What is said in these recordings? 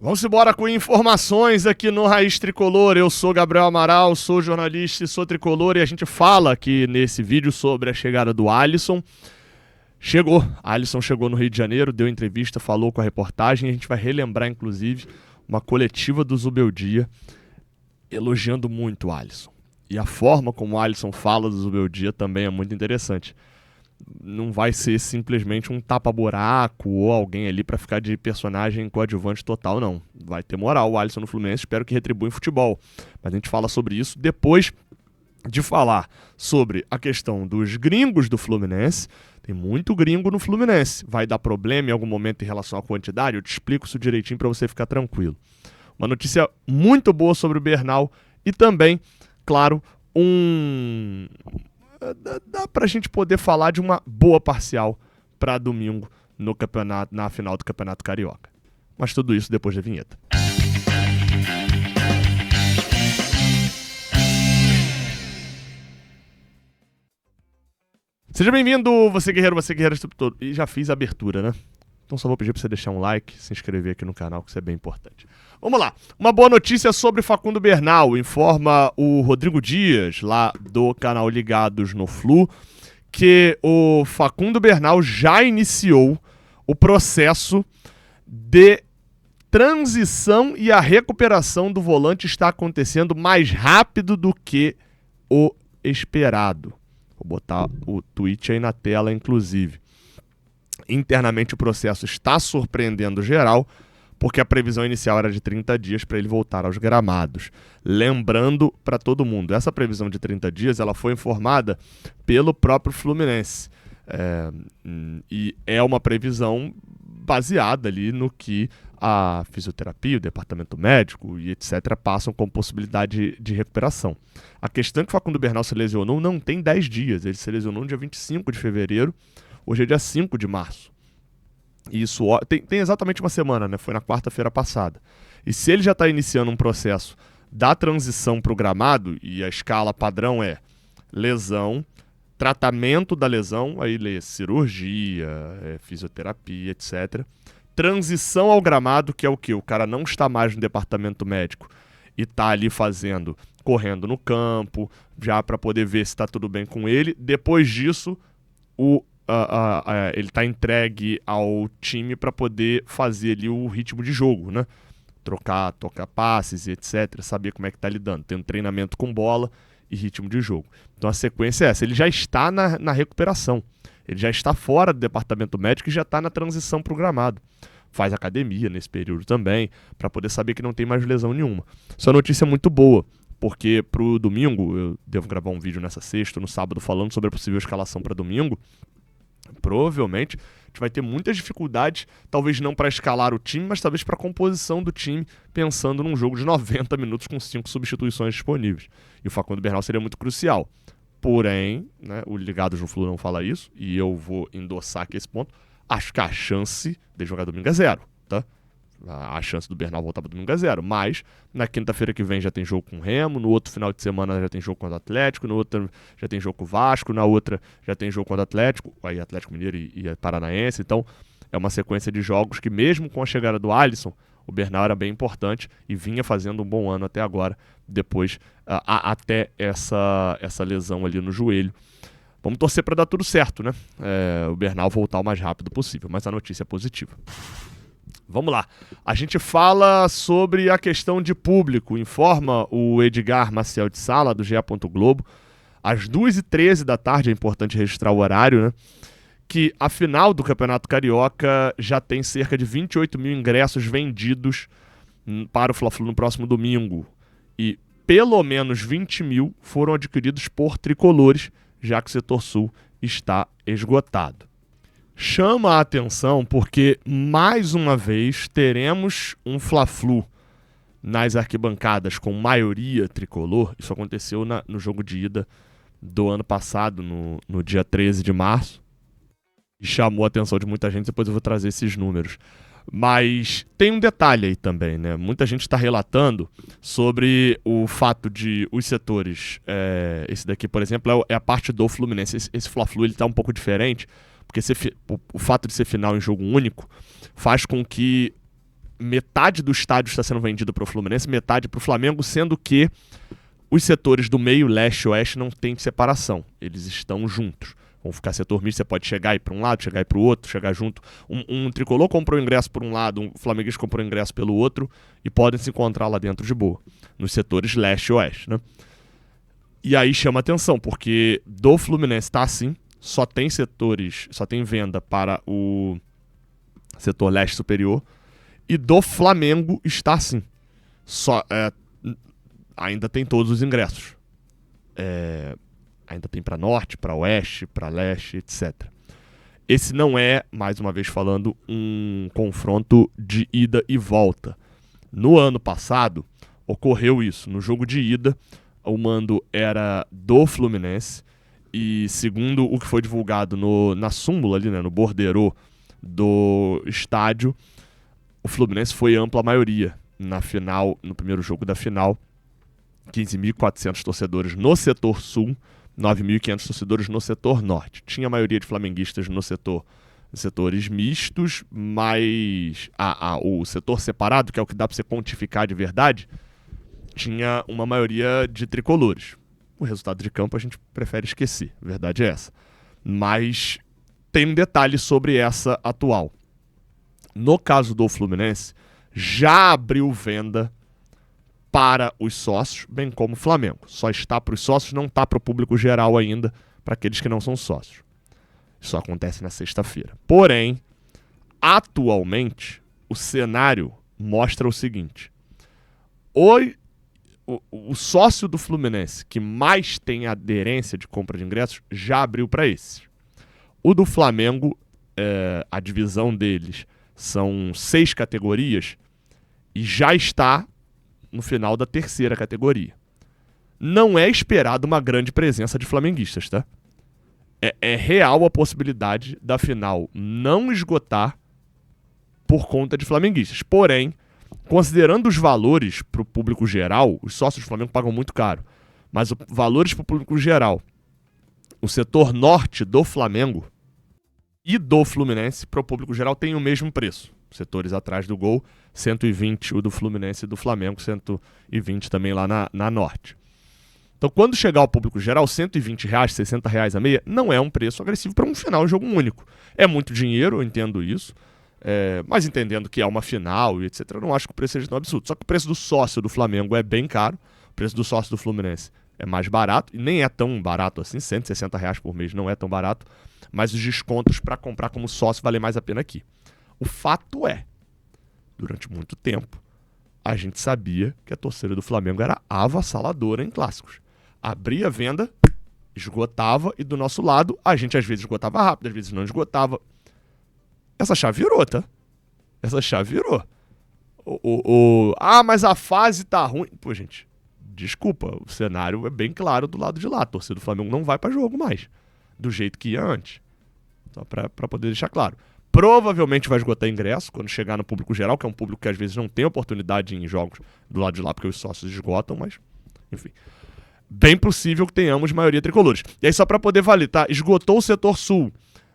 Vamos embora com informações aqui no Raiz Tricolor. Eu sou Gabriel Amaral, sou jornalista e sou tricolor e a gente fala aqui nesse vídeo sobre a chegada do Alisson. Alisson chegou no Rio de Janeiro, deu entrevista, falou com a reportagem e a gente vai relembrar inclusive uma coletiva do Zubeldia elogiando muito o Alisson. E a forma como o Alisson fala do Zubeldia também é muito interessante. Não vai ser simplesmente um tapa-buraco ou alguém ali pra ficar de personagem coadjuvante total, não. Vai ter moral o Alisson no Fluminense, espero que retribua em futebol. Mas a gente fala sobre isso depois de falar sobre a questão dos gringos do Fluminense. Tem muito gringo no Fluminense. Vai dar problema em algum momento em relação à quantidade? Eu te explico isso direitinho pra você ficar tranquilo. Uma notícia muito boa sobre o Bernal e também, claro, dá pra gente poder falar de uma boa parcial pra domingo no campeonato, na final do Campeonato Carioca. Mas tudo isso depois da vinheta. Seja bem-vindo, você guerreiro, esse tempo todo. E já fiz a abertura, né? Então só vou pedir pra você deixar um like, se inscrever aqui no canal, que isso é bem importante. Vamos lá. Uma boa notícia sobre Facundo Bernal. Informa o Rodrigo Dias, lá do canal Ligados no Flu, que o Facundo Bernal já iniciou o processo de transição e a recuperação do volante está acontecendo mais rápido do que o esperado. Vou botar o tweet aí na tela, inclusive. Internamente o processo está surpreendendo geral, porque a previsão inicial era de 30 dias para ele voltar aos gramados. Lembrando para todo mundo, essa previsão de 30 dias ela foi informada pelo próprio Fluminense. E é uma previsão baseada ali no que a fisioterapia, o departamento médico e etc. passam como possibilidade de recuperação. A questão é que o Facundo Bernal se lesionou não tem 10 dias, ele se lesionou no dia 25 de fevereiro, hoje é dia 5 de março. E isso tem exatamente uma semana, né? Foi na quarta-feira passada. E se ele já está iniciando um processo da transição para o gramado, e a escala padrão é lesão, tratamento da lesão, aí lê cirurgia, fisioterapia, etc. Transição ao gramado, que é o quê? O cara não está mais no departamento médico e está ali correndo no campo, já para poder ver se está tudo bem com ele. Depois disso, ele está entregue ao time para poder fazer ali o ritmo de jogo, né? Tocar passes e etc. Saber como é que está lidando. Tem um treinamento com bola e ritmo de jogo. Então a sequência é essa. Ele já está na recuperação. Ele já está fora do departamento médico e já está na transição para o gramado. Faz academia nesse período também, para poder saber que não tem mais lesão nenhuma. Isso é uma notícia muito boa, porque pro domingo, eu devo gravar um vídeo nessa sexta, no sábado, falando sobre a possível escalação para domingo. Provavelmente a gente vai ter muitas dificuldades, talvez não para escalar o time, mas talvez para a composição do time, pensando num jogo de 90 minutos com 5 substituições disponíveis. E o Facundo Bernal seria muito crucial. Porém, né, o Ligados no Flu não fala isso, e eu vou endossar aqui esse ponto, acho que a chance de jogar domingo é zero, tá? A chance do Bernal voltar para domingo é zero, mas na quinta-feira que vem já tem jogo com o Remo, no outro final de semana já tem jogo contra o Atlético, no outro já tem jogo com o Vasco, na outra já tem jogo contra o Atlético, aí Atlético Mineiro e Paranaense, então é uma sequência de jogos que mesmo com a chegada do Alisson, o Bernal era bem importante e vinha fazendo um bom ano até agora, depois até essa lesão ali no joelho. Vamos torcer para dar tudo certo, né? O Bernal voltar o mais rápido possível, mas a notícia é positiva. Vamos lá. A gente fala sobre a questão de público. Informa o Edgar Maciel de Sala, do GE. Globo, às 2h13 da tarde, é importante registrar o horário, né? Que a final do Campeonato Carioca já tem cerca de 28 mil ingressos vendidos para o Fla-Flu no próximo domingo. E pelo menos 20 mil foram adquiridos por tricolores, já que o setor sul está esgotado. Chama a atenção porque, mais uma vez, teremos um Fla-Flu nas arquibancadas com maioria tricolor. Isso aconteceu no jogo de ida do ano passado, no dia 13 de março. E chamou a atenção de muita gente, depois eu vou trazer esses números. Mas tem um detalhe aí também, né? Muita gente está relatando sobre o fato de os setores... esse daqui, por exemplo, é a parte do Fluminense. Esse Fla-Flu está um pouco diferente, porque o fato de ser final em jogo único faz com que metade do estádio está sendo vendido para o Fluminense, metade para o Flamengo, sendo que os setores do meio, leste e oeste, não tem separação. Eles estão juntos. Vão ficar setor misto, você pode chegar e ir para um lado, chegar e ir para o outro, chegar junto. Um tricolor comprou ingresso por um lado, um flamenguista comprou ingresso pelo outro e podem se encontrar lá dentro de boa, nos setores leste e oeste, né? E aí chama atenção, porque do Fluminense está assim, só tem venda para o setor leste superior, e do Flamengo está assim. Ainda tem todos os ingressos. Ainda tem para norte, para oeste, para leste, etc. Esse não é, mais uma vez falando, um confronto de ida e volta. No ano passado, ocorreu isso. No jogo de ida, o mando era do Fluminense e, segundo o que foi divulgado na súmula, ali, né, no borderô do estádio, o Fluminense foi ampla maioria na final, no primeiro jogo da final. 15.400 torcedores no setor sul, 9.500 torcedores no setor norte. Tinha a maioria de flamenguistas nos setores mistos, mas o setor separado, que é o que dá para você quantificar de verdade, tinha uma maioria de tricolores. O resultado de campo a gente prefere esquecer, a verdade é essa. Mas tem um detalhe sobre essa atual. No caso do Fluminense, já abriu venda para os sócios, bem como o Flamengo. Só está para os sócios, não está para o público geral ainda, para aqueles que não são sócios. Isso acontece na sexta-feira. Porém, atualmente, o cenário mostra o seguinte. O sócio do Fluminense que mais tem aderência de compra de ingressos já abriu para esses. O do Flamengo, a divisão deles são 6 categorias e já está no final da terceira categoria. Não é esperado uma grande presença de flamenguistas, tá? É real a possibilidade da final não esgotar por conta de flamenguistas. Porém, considerando os valores para o público geral, os sócios do Flamengo pagam muito caro, mas os valores para o público geral, o setor norte do Flamengo e do Fluminense para o público geral tem o mesmo preço. Setores atrás do gol, 120 o do Fluminense e do Flamengo, 120 também lá na norte. Então, quando chegar ao público geral, R$120, R$60 a meia, não é um preço agressivo para um final de jogo único. É muito dinheiro, eu entendo isso, mas entendendo que é uma final e etc., eu não acho que o preço seja tão absurdo. Só que o preço do sócio do Flamengo é bem caro, o preço do sócio do Fluminense é mais barato, e nem é tão barato assim, R$160 por mês não é tão barato, mas os descontos para comprar como sócio valem mais a pena aqui. O fato é, durante muito tempo, a gente sabia que a torcida do Flamengo era avassaladora em clássicos. Abria a venda, esgotava, e do nosso lado, a gente às vezes esgotava rápido, às vezes não esgotava. Essa chave virou, tá? Essa chave virou. Mas a fase tá ruim. Pô, gente, desculpa, o cenário é bem claro do lado de lá. A torcida do Flamengo não vai pra jogo mais, do jeito que ia antes. Só pra poder deixar claro. Provavelmente vai esgotar ingresso quando chegar no público geral, que é um público que às vezes não tem oportunidade em jogos do lado de lá, porque os sócios esgotam, mas, enfim. Bem possível que tenhamos maioria tricolores. E aí, só para poder valer, tá? Esgotou o setor sul.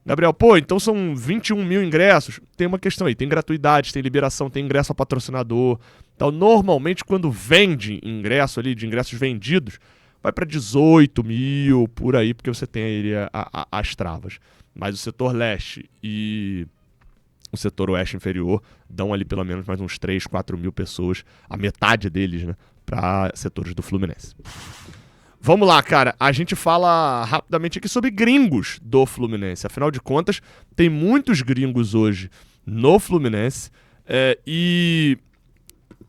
Gabriel, então são 21 mil ingressos. Tem uma questão aí, tem gratuidade, tem liberação, tem ingresso a patrocinador. Então, normalmente, quando vende ingresso ali, de ingressos vendidos, vai para 18 mil, por aí, porque você tem aí as travas. Mas o setor leste e o setor oeste inferior dão ali pelo menos mais uns 3, 4 mil pessoas, a metade deles, né, para setores do Fluminense. Vamos lá, cara. A gente fala rapidamente aqui sobre gringos do Fluminense. Afinal de contas, tem muitos gringos hoje no Fluminense e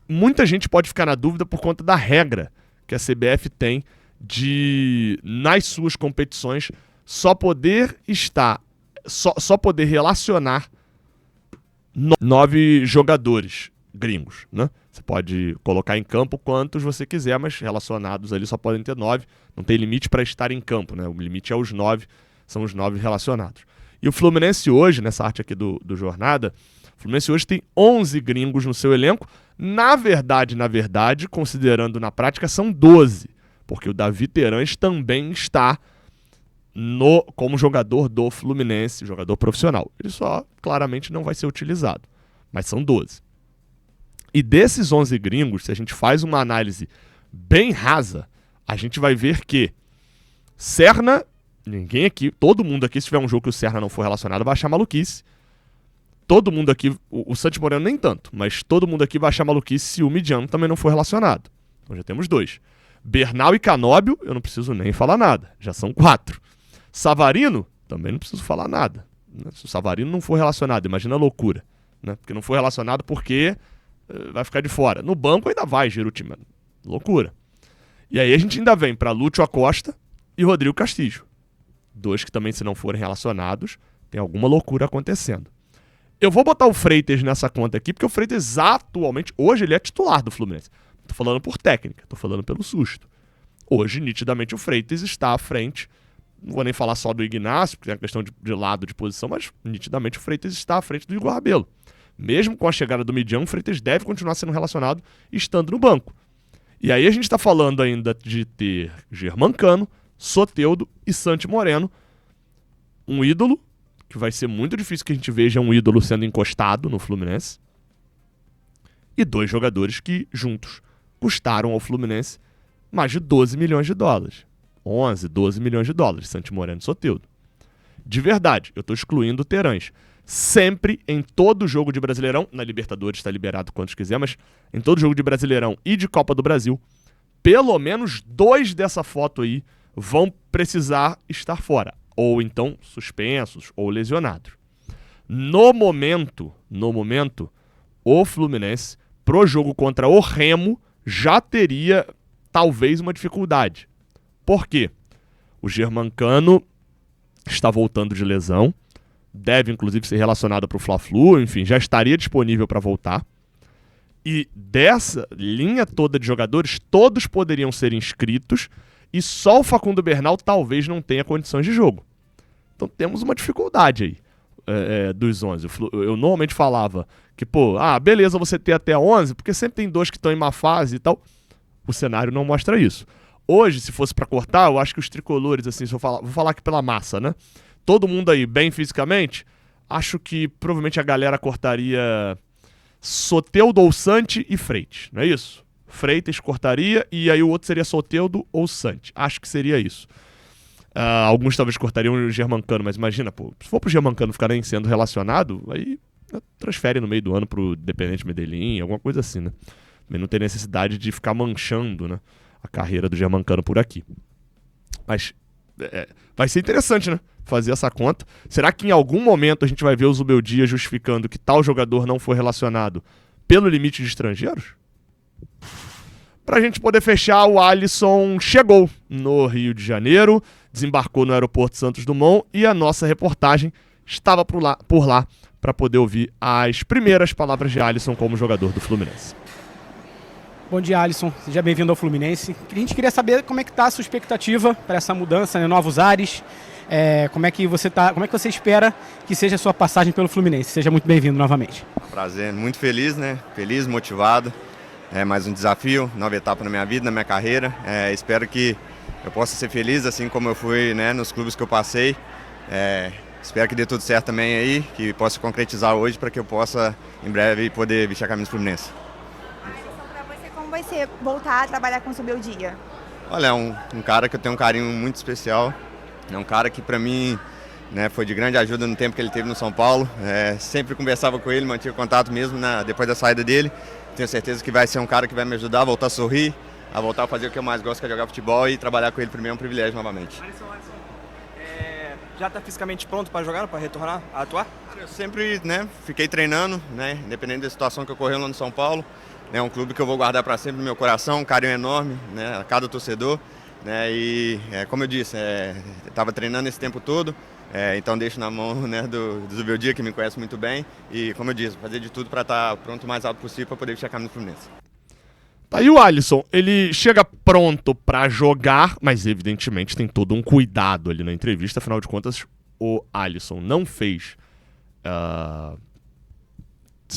muita gente pode ficar na dúvida por conta da regra que a CBF tem de, nas suas competições, só poder relacionar 9 jogadores gringos, né? Você pode colocar em campo quantos você quiser, mas relacionados ali só podem ter 9. Não tem limite para estar em campo, né? O limite é os 9, são os 9 relacionados. E o Fluminense hoje, nessa arte aqui do Jornada, o Fluminense hoje tem 11 gringos no seu elenco. Na verdade, considerando na prática, são 12, porque o Davi Terãs também está como jogador do Fluminense, jogador profissional. Ele só claramente não vai ser utilizado, mas são 12. E desses 11 gringos, se a gente faz uma análise bem rasa, a gente vai ver que Serna, ninguém aqui, todo mundo aqui, se tiver um jogo que o Serna não for relacionado, vai achar maluquice. Todo mundo aqui, o Santi Moreno nem tanto, mas todo mundo aqui vai achar maluquice se o Midiano também não for relacionado. Então já temos 2. Bernal e Canóbio, eu não preciso nem falar nada, já são 4. Savarino, também não preciso falar nada. Se o Savarino não for relacionado, imagina a loucura, né? Porque não foi relacionado porque vai ficar de fora. No banco ainda vai, Giruti, mano. Loucura. E aí a gente ainda vem para Lúcio Acosta e Rodrigo Castillo. 2 que também, se não forem relacionados, tem alguma loucura acontecendo. Eu vou botar o Freitas nessa conta aqui, porque o Freitas atualmente, hoje ele é titular do Fluminense. Tô falando por técnica, tô falando pelo susto. Hoje, nitidamente, o Freitas está à frente. Não vou nem falar só do Ignacio, porque é uma questão de lado, de posição, mas nitidamente o Freitas está à frente do Igor Rabelo. Mesmo com a chegada do Midian, o Freitas deve continuar sendo relacionado estando no banco. E aí a gente está falando ainda de ter Germancano, Soteldo e Santi Moreno. Um ídolo, que vai ser muito difícil que a gente veja um ídolo sendo encostado no Fluminense. E 2 jogadores que, juntos, custaram ao Fluminense mais de 12 milhões de dólares. 11, 12 milhões de dólares, Santi Moreno e Soteldo. De verdade, eu estou excluindo o Terãs. Sempre, em todo jogo de Brasileirão, na Libertadores está liberado quantos quiser, mas em todo jogo de Brasileirão e de Copa do Brasil, pelo menos 2 dessa foto aí vão precisar estar fora. Ou então suspensos ou lesionados. No momento, o Fluminense, pro jogo contra o Remo, já teria talvez uma dificuldade. Por quê? O Germancano está voltando de lesão, deve inclusive ser relacionado para o Fla-Flu, enfim, já estaria disponível para voltar. E dessa linha toda de jogadores, todos poderiam ser inscritos e só o Facundo Bernal talvez não tenha condições de jogo. Então temos uma dificuldade aí dos 11. Eu normalmente falava que, beleza você ter até 11, porque sempre tem 2 que estão em má fase e tal. O cenário não mostra isso. Hoje, se fosse pra cortar, eu acho que os tricolores, assim, vou falar aqui pela massa, né? Todo mundo aí bem fisicamente, acho que provavelmente a galera cortaria Soteldo ou Santi e Freitas, não é isso? Freitas cortaria e aí o outro seria Soteldo ou Santi. Acho que seria isso. Alguns talvez cortariam o Germancano, mas imagina, se for pro Germancano ficar nem sendo relacionado, aí transfere no meio do ano pro Independente Medellín, alguma coisa assim, né? Também não tem necessidade de ficar manchando, né, a carreira do Germancano por aqui. Mas vai ser interessante, né? Fazer essa conta. Será que em algum momento a gente vai ver o Zubeldia justificando que tal jogador não foi relacionado pelo limite de estrangeiros? Pra gente poder fechar, o Alisson chegou no Rio de Janeiro, desembarcou no aeroporto Santos Dumont e a nossa reportagem estava por lá para poder ouvir as primeiras palavras de Alisson como jogador do Fluminense. Bom dia, Alisson. Seja bem-vindo ao Fluminense. A gente queria saber como é que está a sua expectativa para essa mudança, né? Novos ares. Como é que você espera que seja a sua passagem pelo Fluminense? Seja muito bem-vindo novamente. Prazer, muito feliz, né? Feliz, motivado. É mais um desafio, nova etapa na minha vida, na minha carreira. Espero que eu possa ser feliz, assim como eu fui, né, nos clubes que eu passei. Espero que dê tudo certo também aí, que possa concretizar hoje para que eu possa, em breve, poder vestir a camisa do Fluminense. Para você, como vai ser voltar a trabalhar com o Zubeldia? Olha, é um cara que eu tenho um carinho muito especial. É um cara que, para mim, né, foi de grande ajuda no tempo que ele teve no São Paulo. Sempre conversava com ele, mantive contato mesmo depois da saída dele. Tenho certeza que vai ser um cara que vai me ajudar a voltar a sorrir, a voltar a fazer o que eu mais gosto, que é jogar futebol, e trabalhar com ele para mim é um privilégio novamente. Alisson, já está fisicamente pronto para jogar, para retornar a atuar? Eu sempre, né, fiquei treinando, né, independente da situação que ocorreu lá no São Paulo. É um clube que eu vou guardar para sempre no meu coração, um carinho enorme, né, a cada torcedor. Né, e como eu disse, estava treinando esse tempo todo, então deixo na mão, né, do Zubeldia, que me conhece muito bem, e como eu disse, fazer de tudo para estar pronto o mais alto possível para poder vestir a camisa do Fluminense. Tá aí o Alisson, ele chega pronto para jogar, mas evidentemente tem todo um cuidado ali na entrevista, afinal de contas o Alisson não fez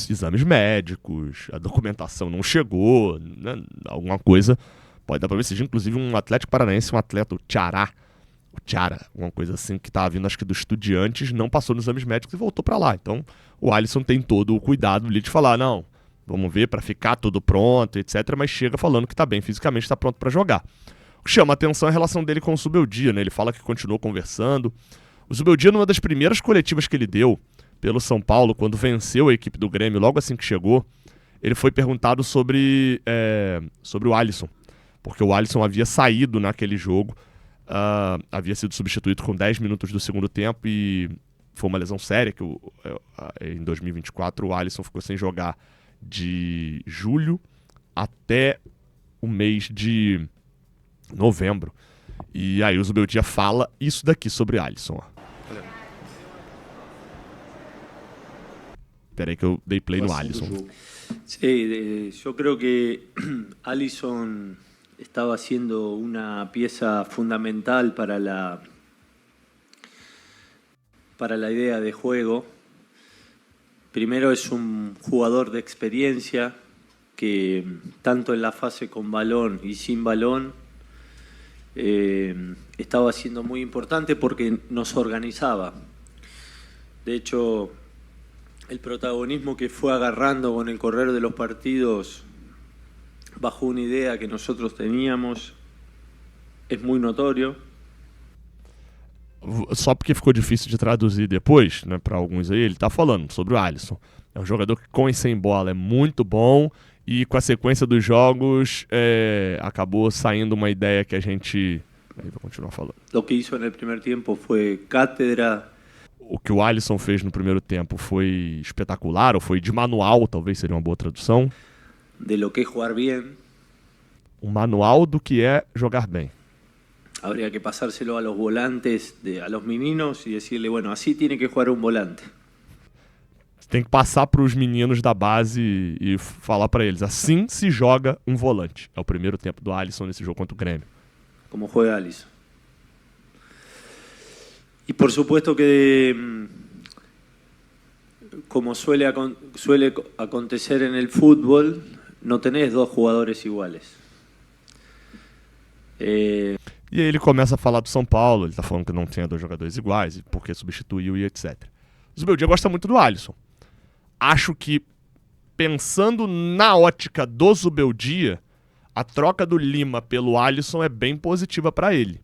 exames médicos, a documentação não chegou, né, alguma coisa. Pode dar pra ver, seja inclusive um Atlético Paranaense, um atleta, o Tiara, alguma coisa assim, que tava vindo acho que do Estudiantes, não passou nos exames médicos e voltou pra lá. Então o Alisson tem todo o cuidado ali de falar, não, Vamos ver, para ficar tudo pronto, etc. Mas chega falando que tá bem fisicamente, está pronto para jogar. O que chama a atenção é a relação dele com o Zubeldia, né? Ele fala que continuou conversando. O Zubeldia, numa das primeiras coletivas que ele deu pelo São Paulo, quando venceu a equipe do Grêmio, logo assim que chegou, ele foi perguntado sobre o Alisson. Porque o Alisson havia saído naquele jogo, havia sido substituído com 10 minutos do segundo tempo e foi uma lesão séria, que em 2024 o Alisson ficou sem jogar de julho até o mês de novembro. E aí o Zubeldia fala isso daqui sobre Alisson. Espera aí que eu dei play no Alisson. Sí, yo creo que Alisson estaba siendo una pieza fundamental para la idea de juego. Primero es un jugador de experiencia que tanto en la fase con balón y sin balón estaba siendo muy importante porque nos organizaba. De hecho, el protagonismo que fue agarrando con el correr de los partidos bajo una idea que nosotros teníamos es muy notorio. Só porque ficou difícil de traduzir depois, né, para alguns aí, ele tá falando sobre o Alisson. É um jogador que com e sem bola é muito bom e com a sequência dos jogos acabou saindo uma ideia que a gente... Aí vou continuar falando. Lo que hizo en el primer tiempo fue cátedra. O que o Alisson fez no primeiro tempo foi espetacular, ou foi de manual, talvez seria uma boa tradução. De lo que es jugar bien. Um manual do que é jogar bem. Habría que pasárselo a los volantes, a los meninos y decirle, bueno, así tiene que jugar un volante. Tem que passar para os meninos da base e falar para eles, assim se joga um volante. É o primeiro tempo do Alisson nesse jogo contra o Grêmio. Como juega Alisson. Y por supuesto que, como suele acontecer en el fútbol, no tenés dos jugadores iguales. E aí ele começa a falar do São Paulo, ele tá falando que não tinha dois jogadores iguais, porque substituiu e etc. O Zubeldia gosta muito do Alisson. Acho que, pensando na ótica do Zubeldia, a troca do Lima pelo Alisson é bem positiva para ele.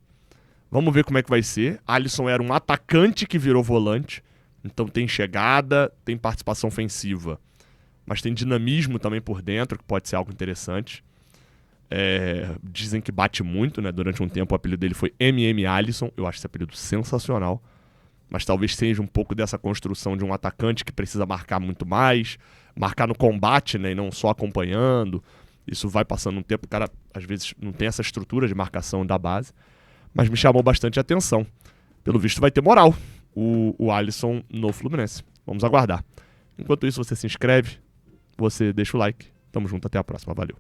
Vamos ver como é que vai ser. Alisson era um atacante que virou volante, então tem chegada, tem participação ofensiva, mas tem dinamismo também por dentro, que pode ser algo interessante. Dizem que bate muito, né? Durante um tempo o apelido dele foi MM Alisson. Eu acho esse apelido sensacional. Mas talvez seja um pouco dessa construção de um atacante que precisa marcar muito mais, marcar no combate, né? E não só acompanhando. Isso vai passando um tempo, o cara às vezes não tem essa estrutura de marcação da base. Mas me chamou bastante a atenção. Pelo visto vai ter moral o Alisson no Fluminense. Vamos aguardar. Enquanto isso, você se inscreve, você deixa o like. Tamo junto, até a próxima. Valeu.